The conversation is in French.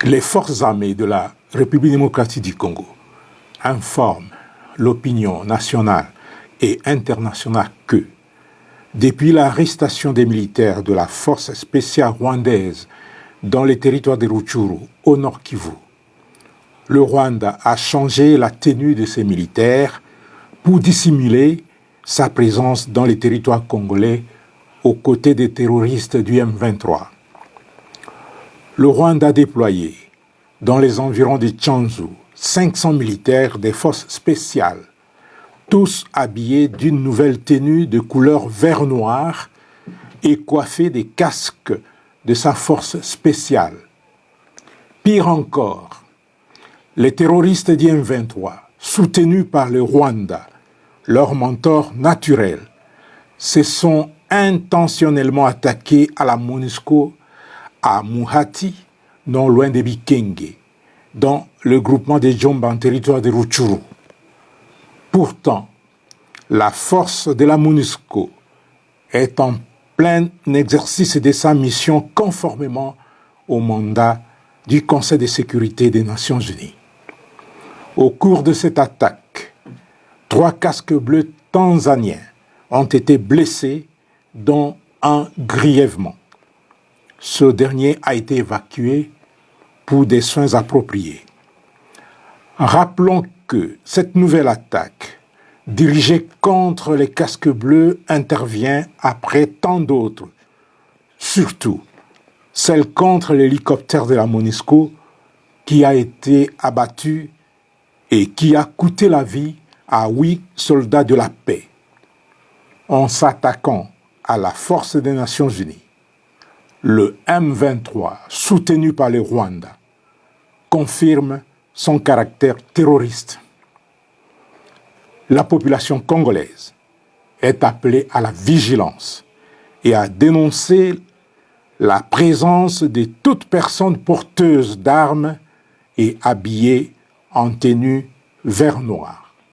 Les forces armées de la République démocratique du Congo informent l'opinion nationale et internationale que, depuis l'arrestation des militaires de la force spéciale rwandaise dans les territoires de Rutshuru, au nord Kivu, le Rwanda a changé la tenue de ses militaires pour dissimuler sa présence dans les territoires congolais aux côtés des terroristes du M23. Le Rwanda a déployé dans les environs de Tchanzu 500 militaires des forces spéciales, tous habillés d'une nouvelle tenue de couleur vert-noir et coiffés des casques de sa force spéciale. Pire encore, les terroristes du M23, soutenus par le Rwanda, leur mentor naturel, se sont intentionnellement attaqués à la MONUSCO à Muhati, non loin de Bikenge, dans le groupement des Djomba en territoire de Rutshuru. Pourtant, la force de la MONUSCO est en plein exercice de sa mission conformément au mandat du Conseil de sécurité des Nations Unies. Au cours de cette attaque, 3 casques bleus tanzaniens ont été blessés, dont un grièvement. Ce dernier a été évacué pour des soins appropriés. Rappelons que cette nouvelle attaque, dirigée contre les casques bleus, intervient après tant d'autres, surtout celle contre l'hélicoptère de la MONUSCO qui a été abattu et qui a coûté la vie à 8 soldats de la paix. En s'attaquant à la force des Nations Unies, le M23, soutenu par le Rwanda, confirme son caractère terroriste. La population congolaise est appelée à la vigilance et à dénoncer la présence de toute personne porteuse d'armes et habillée en tenue vert-noir.